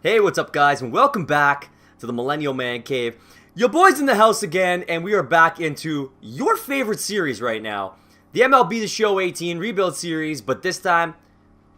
Hey, what's up, guys, and welcome back to the Millennial Man Cave. Your boy's in the house again, and we are back into your favorite series right now, the MLB The Show 18 Rebuild Series. But this time,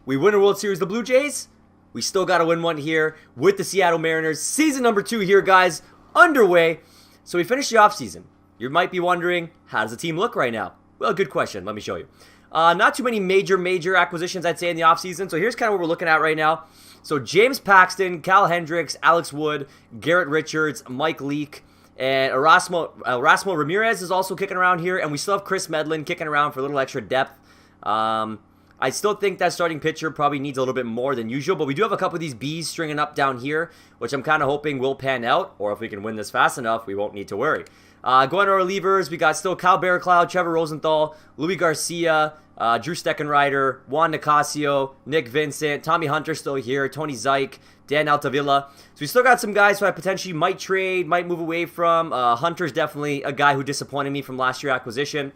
we win a World Series, the Blue Jays. We still got to win one here with the Seattle Mariners. Season number 2 here, guys, underway. So we finished the offseason. You might be wondering, how does the team look right now? Well, good question. Let me show you. Not too many major acquisitions, I'd say, in the offseason. So here's kind of what we're looking at right now. So James Paxton, Cal Hendricks, Alex Wood, Garrett Richards, Mike Leake, and Erasmo Ramirez is also kicking around here. And we still have Chris Medlin kicking around for a little extra depth. I still think that starting pitcher probably needs a little bit more than usual. But we do have a couple of these Bs stringing up down here, which I'm kind of hoping will pan out. Or if we can win this fast enough, we won't need to worry. Going to our relievers, we got still Kyle Barraclough, Trevor Rosenthal, Louis Garcia, Drew Steckenrider, Juan Nicasio, Nick Vincent, Tommy Hunter still here, Tony Zike, Dan Altavilla. So we still got some guys who I potentially might trade, might move away from. Hunter's definitely a guy who disappointed me from last year's acquisition.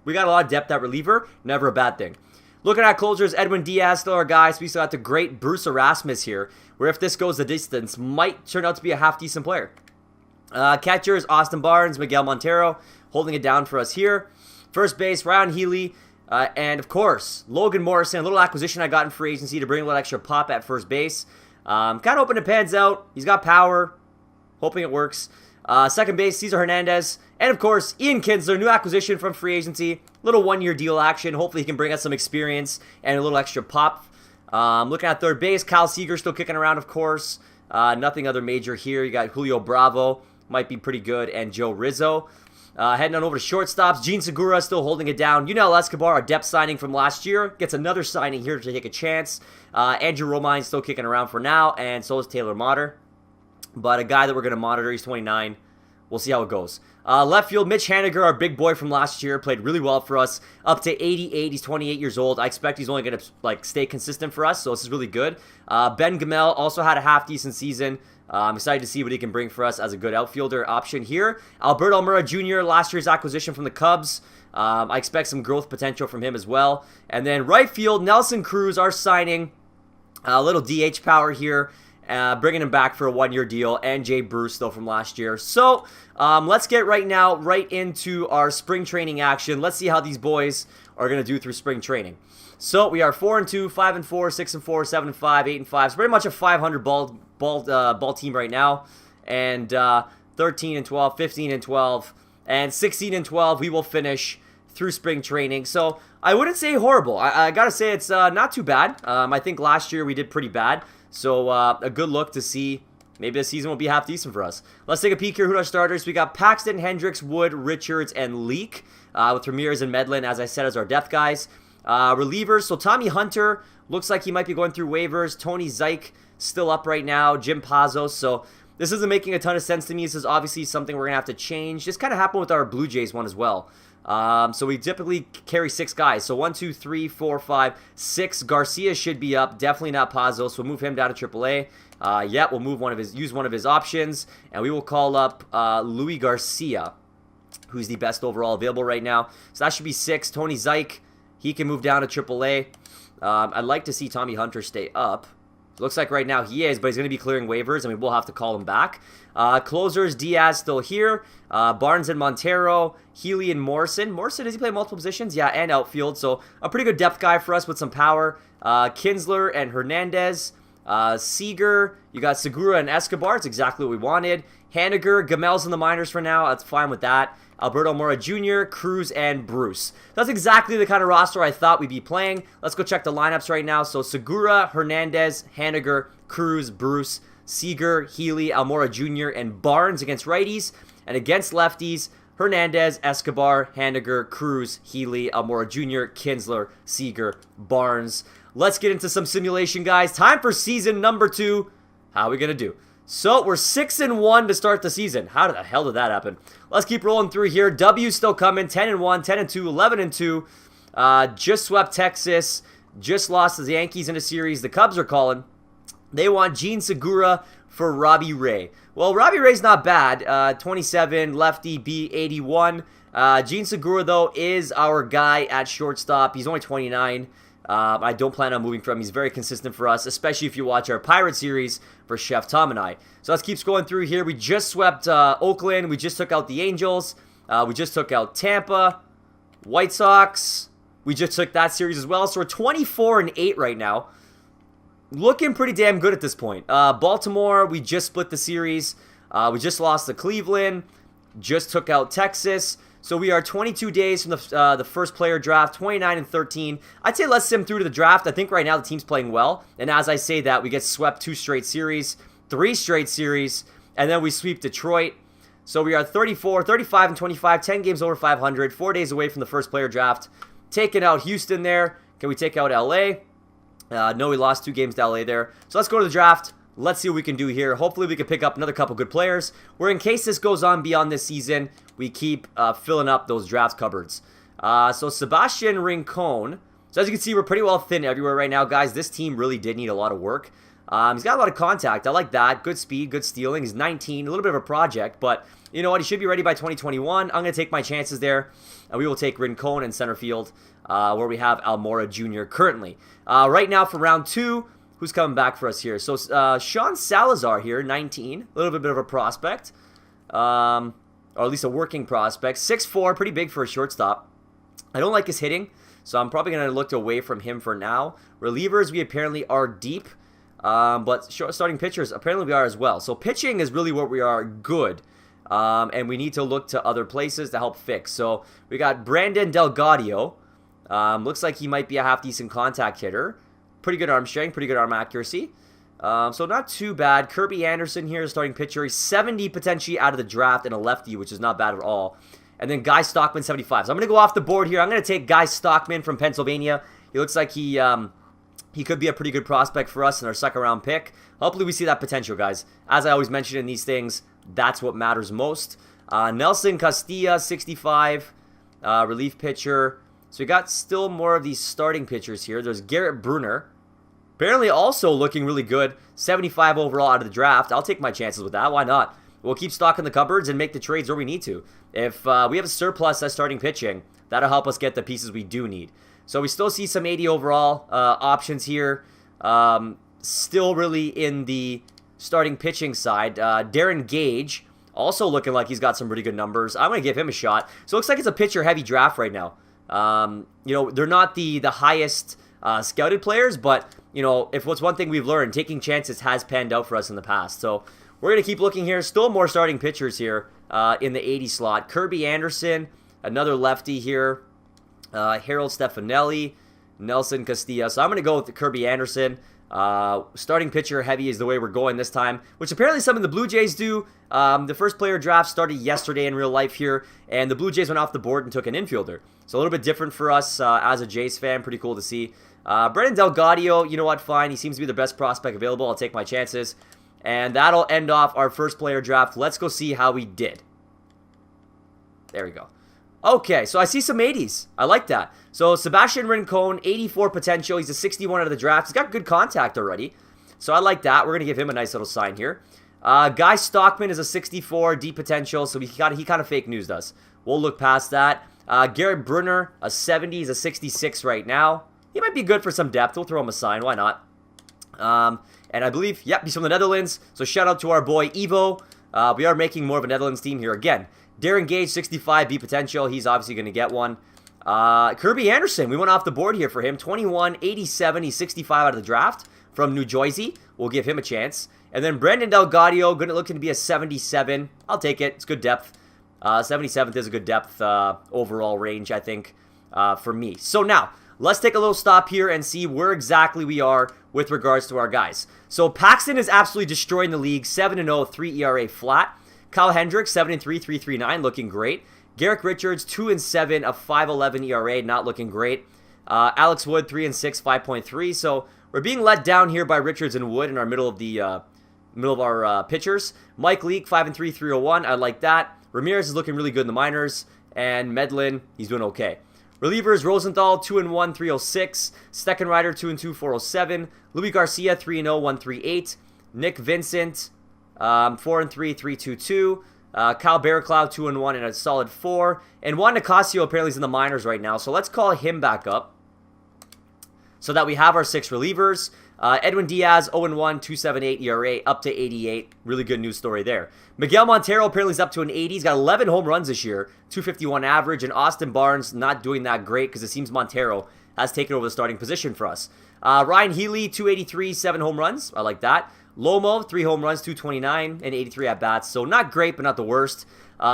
We got a lot of depth at reliever, never a bad thing. Looking at closers, Edwin Diaz still our guy. So we still got the great Bruce Erasmus here, where if this goes the distance, might turn out to be a half-decent player. Catchers, Austin Barnes, Miguel Montero, holding it down for us here. First base, Ryan Healy, and of course, Logan Morrison, a little acquisition I got in free agency to bring a little extra pop at first base. Kind of hoping it pans out. He's got power, hoping it works. Second base, Cesar Hernandez, and of course, Ian Kinsler, new acquisition from free agency. Little one-year deal action. Hopefully he can bring us some experience and a little extra pop. Looking at third base, Kyle Seager still kicking around, of course. Nothing other major here. You got Julio Bravo, might be pretty good, and Joe Rizzo. Heading on over to shortstops, Gene Segura still holding it down. Yunel Escobar, our depth signing from last year, gets another signing here to take a chance. Andrew Romine still kicking around for now, and so is Taylor Motter. But a guy that we're going to monitor, he's 29. We'll see how it goes. Left field, Mitch Haniger, our big boy from last year, played really well for us. Up to 88, he's 28 years old. I expect he's only going to stay consistent for us, so this is really good. Ben Gamel also had a half-decent season. I'm excited to see what he can bring for us as a good outfielder option here. Alberto Almora Jr., last year's acquisition from the Cubs. I expect some growth potential from him as well. And then right field, Nelson Cruz, our signing. A little DH power here. Bringing him back for a one-year deal. And Jay Bruce, still from last year. So, let's get right into our spring training action. Let's see how these boys are going to do through spring training. So, we are 4-2, 5-4, 6-4, 7-5, 8-5. So, pretty much a 500 ball team right now. And 13-12, 15-12, and 16-12, we will finish through spring training. So, I wouldn't say horrible. I got to say it's not too bad. I think last year we did pretty bad. So, a good look to see. Maybe the season will be half decent for us. Let's take a peek here. Who are our starters? We got Paxton, Hendricks, Wood, Richards, and Leake. With Ramirez and Medlin, as I said, as our depth guys. Relievers, so Tommy Hunter looks like he might be going through waivers. Tony Zike still up right now. Jim Pazos. So this isn't making a ton of sense to me. This is obviously something we're going to have to change. This kind of happened with our Blue Jays one as well. So we typically carry 6 guys. So 1, 2, 3, 4, 5, 6. Garcia should be up. Definitely not Pazos. We'll move him down to AAA. We'll move use one of his options, and we will call up Louis Garcia, who's the best overall available right now. So that should be 6. Tony Zike, he can move down to AAA. I'd like to see Tommy Hunter stay up. Looks like right now he is, but he's going to be clearing waivers, and we will have to call him back. Closers, Diaz still here. Barnes and Montero, Healy and Morrison. Morrison, does he play multiple positions? Yeah, and outfield. So a pretty good depth guy for us with some power. Kinsler and Hernandez. Seager, you got Segura and Escobar. It's exactly what we wanted. Haniger, Gamel's in the minors for now. That's fine with that. Alberto Almora Jr., Cruz, and Bruce. That's exactly the kind of roster I thought we'd be playing. Let's go check the lineups right now. So Segura, Hernandez, Haniger, Cruz, Bruce, Seager, Healy, Almora Jr., and Barnes against righties. And against lefties, Hernandez, Escobar, Haniger, Cruz, Healy, Almora Jr., Kinsler, Seager, Barnes. Let's get into some simulation, guys. Time for season number 2. How are we going to do? So, we're 6-1 to start the season. How the hell did that happen? Let's keep rolling through here. W still coming. 10-1, 10-2, 11-2. Just swept Texas. Just lost to the Yankees in a series. The Cubs are calling. They want Gene Segura for Robbie Ray. Well, Robbie Ray's not bad. 27, lefty, B, 81. Gene Segura, though, is our guy at shortstop. He's only 29. I don't plan on moving from him. He's very consistent for us, especially if you watch our Pirate series for Chef Tom and I. So let's keep scrolling through here. We just swept Oakland. We just took out the Angels. We just took out Tampa, White Sox. We just took that series as well. So we're 24-8 right now. Looking pretty damn good at this point. Baltimore, we just split the series. We just lost to Cleveland. Just took out Texas. So we are 22 days from the first player draft, 29-13. I'd say let's sim through to the draft. I think right now the team's playing well. And as I say that, we get swept 2 straight series, 3 straight series, and then we sweep Detroit. So we are 35-25, 10 games over 500, 4 days away from the first player draft. Taking out Houston there. Can we take out LA? No, we lost 2 games to LA there. So let's go to the draft. Let's see what we can do here. Hopefully we can pick up another couple good players. Where in case this goes on beyond this season, we keep filling up those draft cupboards. So Sebastian Rincon. So as you can see, we're pretty well thin everywhere right now, guys. This team really did need a lot of work. He's got a lot of contact. I like that. Good speed, good stealing. He's 19, a little bit of a project, but you know what? He should be ready by 2021. I'm going to take my chances there. And we will take Rincon in center field, where we have Almora Jr. currently. Right now for round 2, who's coming back for us here? So Sean Salazar here, 19. A little bit of a prospect. Or at least a working prospect. 6'4", pretty big for a shortstop. I don't like his hitting, so I'm probably going to look away from him for now. Relievers, we apparently are deep. But starting pitchers, apparently we are as well. So pitching is really where we are good. And we need to look to other places to help fix. So we got Brandon Delgado. Looks like he might be a half-decent contact hitter. Pretty good arm strength, pretty good arm accuracy. So not too bad. Kirby Anderson here, starting pitcher. He's 70 potentially out of the draft and a lefty, which is not bad at all. And then Guy Stockman, 75. So I'm going to go off the board here. I'm going to take Guy Stockman from Pennsylvania. He looks like he could be a pretty good prospect for us in our second-round pick. Hopefully we see that potential, guys. As I always mention in these things, that's what matters most. Nelson Castilla, 65, relief pitcher. So we got still more of these starting pitchers here. There's Garrett Brunner. Apparently also looking really good. 75 overall out of the draft. I'll take my chances with that. Why not? We'll keep stocking the cupboards and make the trades where we need to. If we have a surplus at starting pitching, that'll help us get the pieces we do need. So we still see some 80 overall options here. Still really in the starting pitching side. Darren Gage, also looking like he's got some pretty good numbers. I'm going to give him a shot. So it looks like it's a pitcher-heavy draft right now. You know, they're not the highest scouted players, but, you know, if what's one thing we've learned, taking chances has panned out for us in the past. So we're going to keep looking here. Still more starting pitchers here in the 80 slot. Kirby Anderson, another lefty here. Harold Stefanelli, Nelson Castilla. So I'm going to go with the Kirby Anderson. Starting pitcher heavy is the way we're going this time, which apparently some of the Blue Jays do. The first player draft started yesterday in real life here, and the Blue Jays went off the board and took an infielder. So a little bit different for us as a Jays fan. Pretty cool to see. Brandon Delgado, you know what, fine. He seems to be the best prospect available. I'll take my chances. And that'll end off our first player draft. Let's go see how we did. There we go. Okay, so I see some 80s. I like that. So Sebastian Rincon, 84 potential. He's a 61 out of the draft. He's got good contact already. So I like that. We're going to give him a nice little sign here. Guy Stockman is a 64, deep potential. So he kind of fake news us. We'll look past that. Garrett Brunner, a 70. He's a 66 right now. He might be good for some depth. We'll throw him a sign. Why not? And I believe, yep, he's from the Netherlands. So shout out to our boy Evo. We are making more of a Netherlands team here again. Darren Gage, 65, B potential. He's obviously going to get one. Kirby Anderson, we went off the board here for him. 21, 87. He's 65 out of the draft from New Jersey. We'll give him a chance. And then Brandon Delgado, going to look to be a 77. I'll take it. It's good depth. 77th is a good depth overall range, I think, for me. So now, let's take a little stop here and see where exactly we are with regards to our guys. So Paxton is absolutely destroying the league. 7-0, 3 ERA flat. Kyle Hendricks, 7-3, 3.39, looking great. Garrett Richards, 2-7, a 5.11 ERA, not looking great. Alex Wood, 3-6, 5.3. So we're being let down here by Richards and Wood in our middle of our pitchers. Mike Leake, 5-3, 3.01. I like that. Ramirez is looking really good in the minors, and Medlin, he's doing okay. Relievers, Rosenthal, 2-1, 3.06. Steckenrider, 2-2, 4.07. Louis Garcia, 3-0, 1.38. Nick Vincent, 4-3, 3.22. Kyle Barraclough, 2-1 and a solid 4. And Juan Nicasio apparently is in the minors right now, so let's call him back up. so that we have our 6 relievers. Edwin Diaz, 0-1, 2.78 ERA, up to 88. Really good news story there. Miguel Montero apparently is up to an 80. He's got 11 home runs this year, 251 average, and Austin Barnes not doing that great because it seems Montero has taken over the starting position for us. Ryan Healy, 283, 7 home runs. I like that. Lomo, 3 home runs, 229, and 83 at-bats. So not great, but not the worst.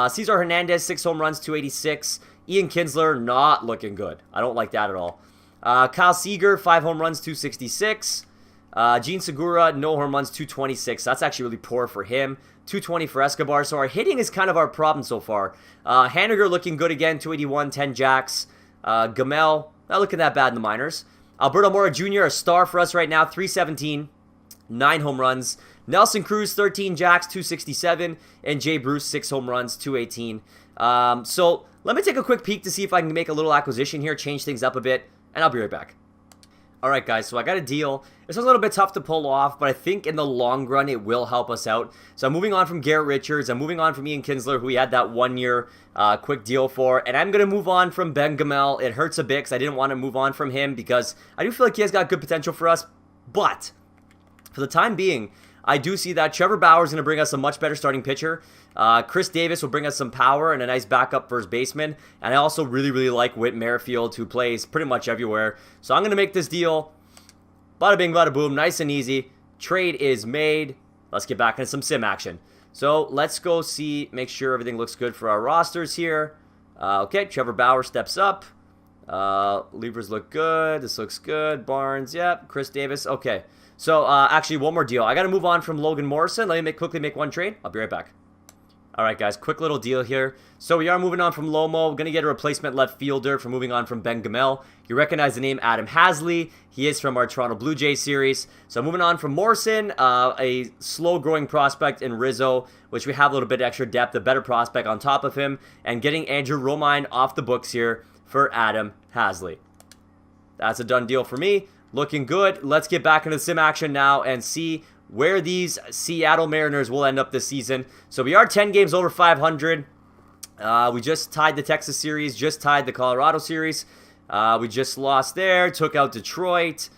Cesar Hernandez, 6 home runs, 286. Ian Kinsler, not looking good. I don't like that at all. Kyle Seager, 5 home runs, 266. Gene Segura, no home runs, 226. That's actually really poor for him. 220 for Escobar. So our hitting is kind of our problem so far. Haniger looking good again, 281, 10 jacks. Gamel, not looking that bad in the minors. Alberto Mora Jr., a star for us right now, 317, 9 home runs. Nelson Cruz, 13 jacks, 267. And Jay Bruce, 6 home runs, 218. So let me take a quick peek to see if I can make a little acquisition here, change things up a bit, and I'll be right back. Alright guys, so I got a deal. This was a little bit tough to pull off, but I think in the long run it will help us out. So I'm moving on from Garrett Richards, I'm moving on from Ian Kinsler, who we had that 1-year quick deal for, and I'm going to move on from Ben Gamel. It hurts a bit because I didn't want to move on from him because I do feel like he has got good potential for us, but for the time being, I do see that Trevor Bauer is going to bring us a much better starting pitcher. Chris Davis will bring us some power and a nice backup first baseman. And I also really, really like Whit Merrifield, who plays pretty much everywhere. So I'm going to make this deal. Bada bing, bada boom. Nice and easy. Trade is made. Let's get back into some sim action. So let's go see, make sure everything looks good for our rosters here. Okay, Trevor Bauer steps up. Levers look good. This looks good. Barnes, yep. Chris Davis, okay. So, actually, one more deal. I got to move on from Logan Morrison. Let me quickly make one trade. I'll be right back. Alright, guys. Quick little deal here. So, we are moving on from Lomo. We're going to get a replacement left fielder for moving on from Ben Gamel. You recognize the name Adam Hasley. He is from our Toronto Blue Jays series. So, moving on from Morrison, a slow-growing prospect in Rizzo, which we have a little bit extra depth, a better prospect on top of him, and getting Andrew Romine off the books here for Adam Hasley. That's a done deal for me. Looking good. Let's get back into sim action now and see where these Seattle Mariners will end up this season. So we are 10 games over 500. We just tied the Texas series, just tied the Colorado series. We just lost there, took out Detroit,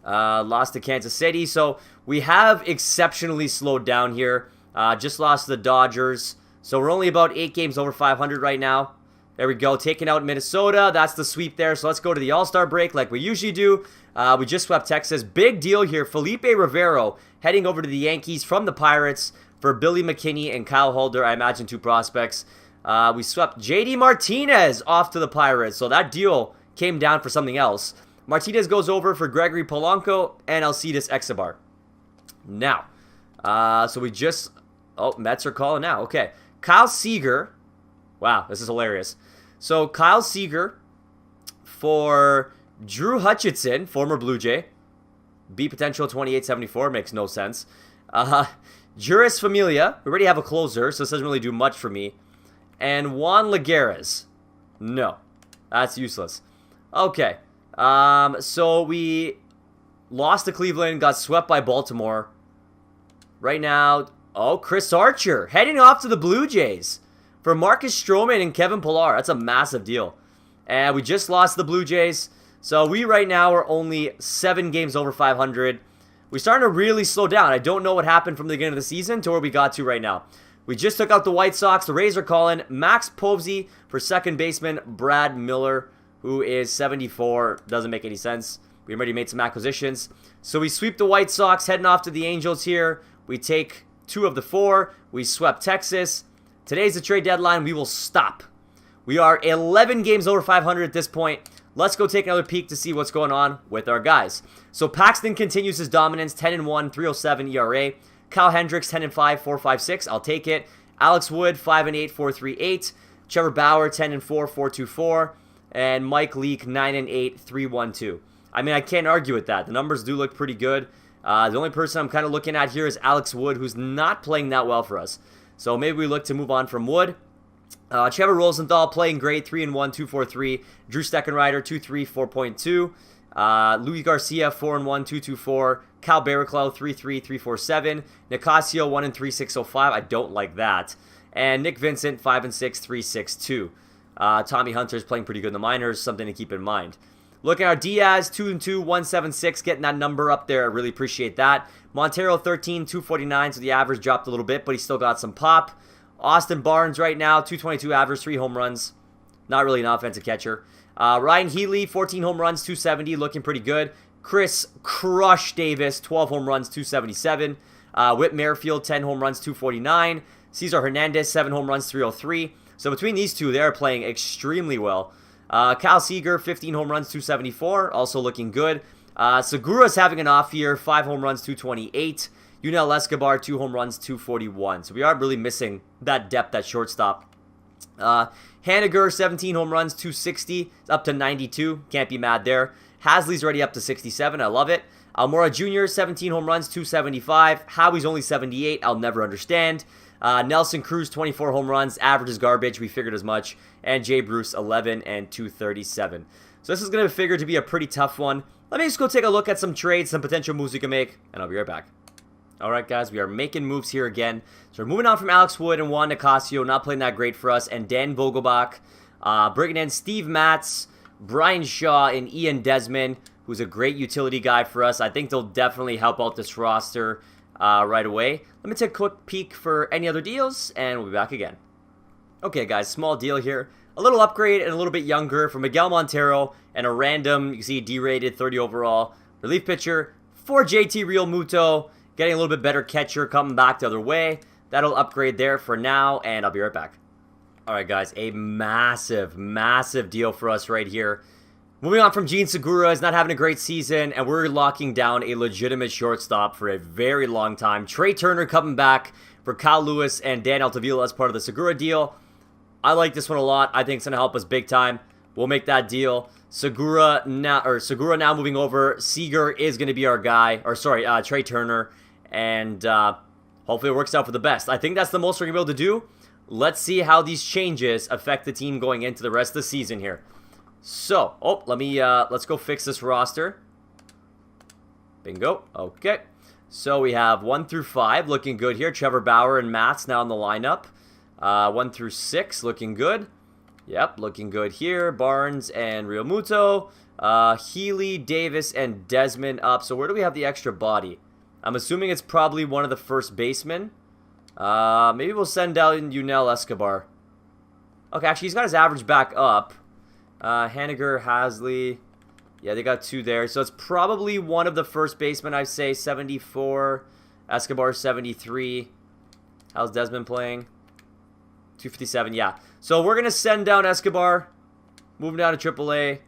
lost to Kansas City. So we have exceptionally slowed down here. Just lost to the Dodgers. So we're only about 8 games over 500 right now. There we go, taking out Minnesota. That's the sweep there. So let's go to the All-Star break like we usually do. We just swept Texas. Big deal here. Felipe Rivero heading over to the Yankees from the Pirates for Billy McKinney and Kyle Holder. I imagine 2 prospects. We swept JD Martinez off to the Pirates. So that deal came down for something else. Martinez goes over for Gregory Polanco and Alcides Escobar. Now, so we just... Oh, Mets are calling now. Okay. Kyle Seager... Wow, this is hilarious. So, Kyle Seager for Drew Hutchinson, former Blue Jay. B potential 2874, makes no sense. Juris Familia, we already have a closer, so this doesn't really do much for me. And Juan Lagares. No, that's useless. Okay, so we lost to Cleveland, got swept by Baltimore. Right now, oh, Chris Archer, heading off to the Blue Jays. For Marcus Stroman and Kevin Pillar. That's a massive deal. And we just lost the Blue Jays. So we right now are only 7 games over 500. We're starting to really slow down. I don't know what happened from the beginning of the season to where we got to right now. We just took out the White Sox. The Rays are calling Max Povsey for second baseman Brad Miller, who is 74. Doesn't make any sense. We already made some acquisitions. So we sweep the White Sox, heading off to the Angels here. We take 2 of the 4. We swept Texas. Today's the trade deadline. We will stop. We are 11 games over 500 at this point. Let's go take another peek to see what's going on with our guys. So Paxton continues his dominance, 10-1, 307 ERA. Kyle Hendricks, 10-5, 456. I'll take it. Alex Wood, 5-8, 438. Trevor Bauer, 10-4, 424. And Mike Leake, 9-8, 312. I mean, I can't argue with that. The numbers do look pretty good. The only person I'm kind of looking at here is Alex Wood, who's not playing that well for us. So maybe we look to move on from Wood. Trevor Rosenthal playing great, 3-1, 243. Drew Steckenrider, 2-3, 4.2. Louis Garcia, 4-1, 224. Cal Barraclough, 3-3, 347. Nicasio, 1-3, 605. I don't like that. And Nick Vincent, 5-6, 362. Tommy Hunter's playing pretty good in the minors, something to keep in mind. Looking at our Diaz, 2-2, 176, getting that number up there. I really appreciate that. Montero, 13, 249, so the average dropped a little bit, but he still got some pop. Austin Barnes right now, 222 average, 3 home runs. Not really an offensive catcher. Ryan Healy, 14 home runs, 270, looking pretty good. Chris Crush Davis, 12 home runs, 277. Whit Merrifield, 10 home runs, 249. Cesar Hernandez, 7 home runs, 303. So between these two, they're playing extremely well. Kyle Seager, 15 home runs, 274, also looking good. Segura's having an off year, 5 home runs, 228. Yunel Escobar, 2 home runs, 241. So we are really missing that depth at shortstop. Haniger, 17 home runs, 260, up to 92. Can't be mad there. Hasley's already up to 67. I love it. Almora Jr., 17 home runs, 275. Howie's only 78. I'll never understand. Nelson Cruz, 24 home runs. Average is garbage. We figured as much. And Jay Bruce, 11 and 237. So this is going to figure to be a pretty tough one. Let me just go take a look at some trades, some potential moves we can make, and I'll be right back. Alright guys, we are making moves here again. So we're moving on from Alex Wood and Juan Nicasio, not playing that great for us, and Dan Vogelbach. Bringing in Steve Matz, Brian Shaw, and Ian Desmond, who's a great utility guy for us. I think they'll definitely help out this roster right away. Let me take a quick peek for any other deals, and we'll be back again. Okay guys, small deal here. A little upgrade and a little bit younger for Miguel Montero, and a random, you can see D-rated, 30 overall, relief pitcher for JT Realmuto. Getting a little bit better catcher, coming back the other way. That'll upgrade there for now, and I'll be right back. Alright guys, a massive, massive deal for us right here. Moving on from Gene Segura, is not having a great season, and we're locking down a legitimate shortstop for a very long time. Trey Turner coming back for Kyle Lewis and Dan Altavilla as part of the Segura deal. I like this one a lot. I think it's going to help us big time. We'll make that deal. Segura now moving over. Seager is going to be our guy, or sorry, Trey Turner. And hopefully it works out for the best. I think that's the most we're going to be able to do. Let's see how these changes affect the team going into the rest of the season here. So, let's go fix this roster. Bingo. Okay. So we have 1 through 5 looking good here. Trevor Bauer and Matz now in the lineup. 1 through 6 looking good. Yep, looking good here. Barnes and Realmuto. Healy, Davis, and Desmond up. So where do we have the extra body? I'm assuming it's probably one of the first basemen. Maybe we'll send down Yunel Escobar. Okay, actually, he's got his average back up. Haniger, Hasley. Yeah, they got 2 there. So it's probably one of the first basemen, I'd say. 74. Escobar, 73. How's Desmond playing? 257, yeah. So we're going to send down Escobar. Moving down to AAA.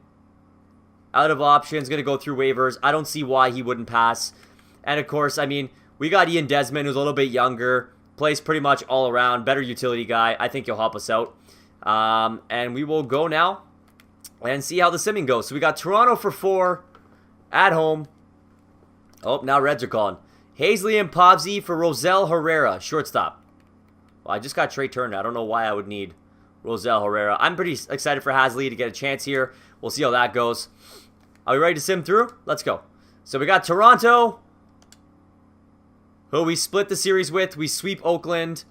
Out of options. Going to go through waivers. I don't see why he wouldn't pass. And of course, I mean, we got Ian Desmond, who's a little bit younger. Plays pretty much all around. Better utility guy. I think he'll help us out. And we will go now and see how the simming goes. So we got Toronto for 4 at home. Oh, now Reds are calling. Hazley and Pobsy for Rosel Herrera, shortstop. Well, I just got Trey Turner. I don't know why I would need Rosel Herrera. I'm pretty excited for Hasley to get a chance here. We'll see how that goes. Are we ready to sim through? Let's go. So we got Toronto, who we split the series with. We sweep Oakland.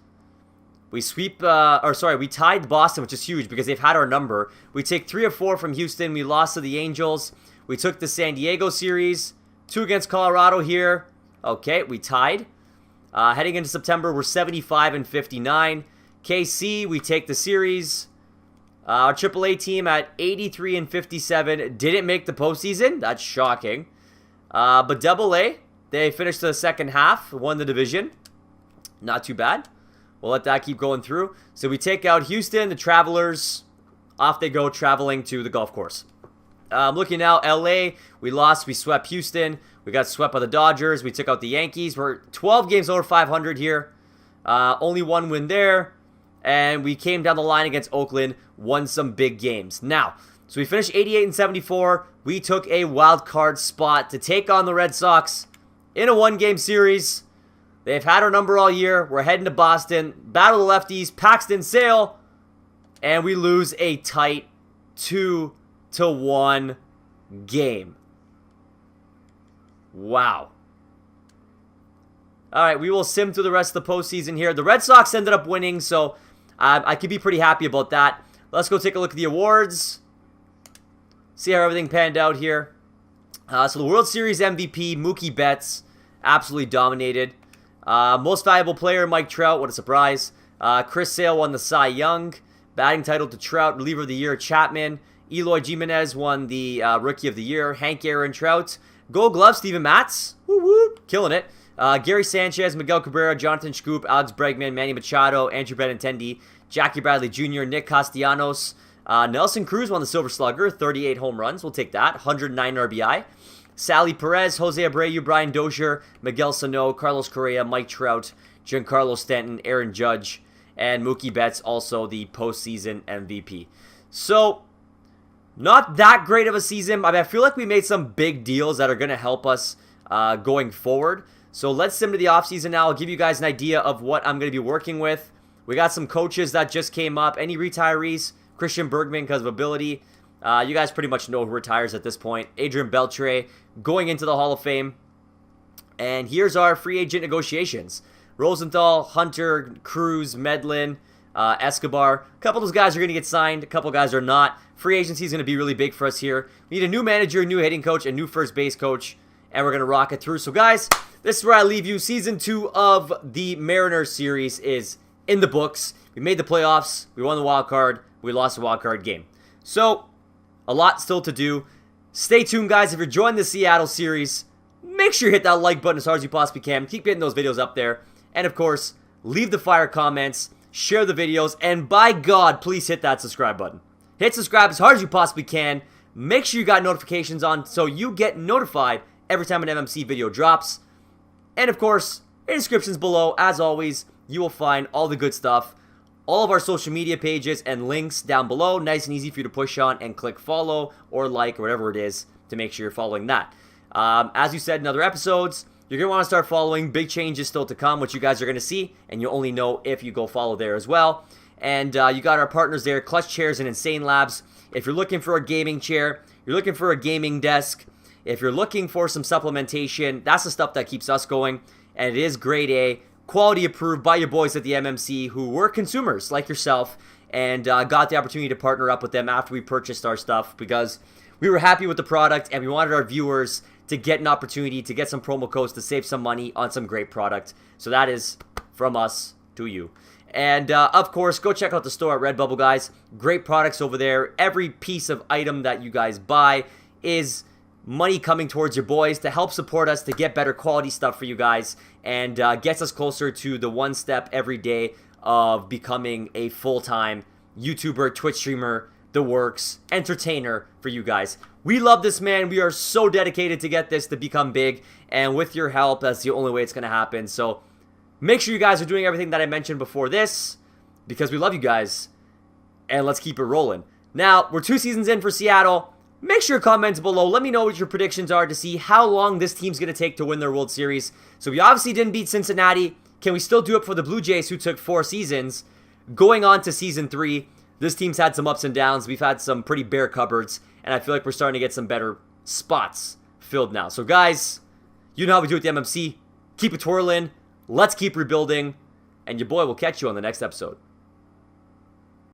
We tied Boston, which is huge because they've had our number. We take 3 of 4 from Houston. We lost to the Angels. We took the San Diego series. 2 against Colorado here. Okay, we tied. Heading into September, we're 75 and 59. KC, we take the series. Our AAA team at 83 and 57. Didn't make the postseason. That's shocking. But AA, they finished the second half, won the division. Not too bad. We'll let that keep going through. So we take out Houston, the Travelers. Off they go, traveling to the golf course. Looking now, LA, we lost. We swept Houston. We got swept by the Dodgers. We took out the Yankees. We're 12 games over 500 here. Only 1 win there. And we came down the line against Oakland. Won some big games. Now, so we finished 88 and 74. We took a wild card spot to take on the Red Sox in a 1-game series. They've had our number all year. We're heading to Boston. Battle of the lefties. Paxton Sale. And we lose a tight 2-1 game. Wow. All right, we will sim through the rest of the postseason here. The Red Sox ended up winning, so I could be pretty happy about that. Let's go take a look at the awards. see how everything panned out here. So the World Series MVP, Mookie Betts, absolutely dominated. Most valuable player, Mike Trout, what a surprise. Chris Sale won the Cy Young. Batting title to Trout. Reliever of the year, Chapman. Eloy Jimenez won the Rookie of the Year. Hank Aaron Trout. Gold Glove, Steven Matz. Woo woo, killing it. Gary Sanchez, Miguel Cabrera, Jonathan Scoop, Alex Bregman, Manny Machado, Andrew Benintendi, Jackie Bradley Jr., Nick Castellanos. Nelson Cruz won the Silver Slugger, 38 home runs. We'll take that. 109 RBI. Sally Perez, Jose Abreu, Brian Dozier, Miguel Sano, Carlos Correa, Mike Trout, Giancarlo Stanton, Aaron Judge, and Mookie Betts, also the postseason MVP. So, not that great of a season. I mean, I feel like we made some big deals that are going to help us going forward. So let's sim to the offseason now. I'll give you guys an idea of what I'm going to be working with. We got some coaches that just came up. Any retirees? Christian Bergman because of ability. You guys pretty much know who retires at this point. Adrian Beltre going into the Hall of Fame. And here's our free agent negotiations. Rosenthal, Hunter, Cruz, Medlin, Escobar. A couple of those guys are going to get signed. A couple guys are not. Free agency is going to be really big for us here. We need a new manager, new hitting coach, a new first base coach. And we're going to rock it through. So guys, this is where I leave you. Season 2 of the Mariners series is in the books. We made the playoffs. We won the wild card. We lost the wild card game. So, a lot still to do. Stay tuned, guys. If you're joining the Seattle series, make sure you hit that like button as hard as you possibly can. Keep getting those videos up there. And, of course, leave the fire comments, share the videos, and by God, please hit that subscribe button. Hit subscribe as hard as you possibly can. Make sure you got notifications on so you get notified every time an MMC video drops. And, of course, in the descriptions below, as always, you will find all the good stuff. All of our social media pages and links down below. Nice and easy for you to push on and click follow or like or whatever it is to make sure you're following that. As you said in other episodes, you're going to want to start following. Big changes still to come, which you guys are going to see. And you'll only know if you go follow there as well. And you got our partners there, Clutch Chairz and Insane Labs. If you're looking for a gaming chair, you're looking for a gaming desk, if you're looking for some supplementation, that's the stuff that keeps us going. And it is grade A, quality approved by your boys at the MMC who were consumers like yourself and got the opportunity to partner up with them after we purchased our stuff because we were happy with the product and we wanted our viewers to get an opportunity to get some promo codes to save some money on some great product. So that is from us to you. And, of course, go check out the store at Redbubble, guys. Great products over there. Every piece of item that you guys buy is money coming towards your boys to help support us to get better quality stuff for you guys and gets us closer to the one step every day of becoming a full-time YouTuber, Twitch streamer, the works, entertainer for you guys. We love this, man. We are so dedicated to get this to become big, and with your help, that's the only way it's going to happen. So make sure you guys are doing everything that I mentioned before this because we love you guys, and let's keep it rolling. Now, we're 2 seasons in for Seattle. Make sure your comments below. Let me know what your predictions are to see how long this team's going to take to win their World Series. So we obviously didn't beat Cincinnati. Can we still do it for the Blue Jays who took 4 seasons? Going on to Season 3, this team's had some ups and downs. We've had some pretty bare cupboards. And I feel like we're starting to get some better spots filled now. So guys, you know how we do it at the MMC. Keep it twirling. Let's keep rebuilding. And your boy will catch you on the next episode.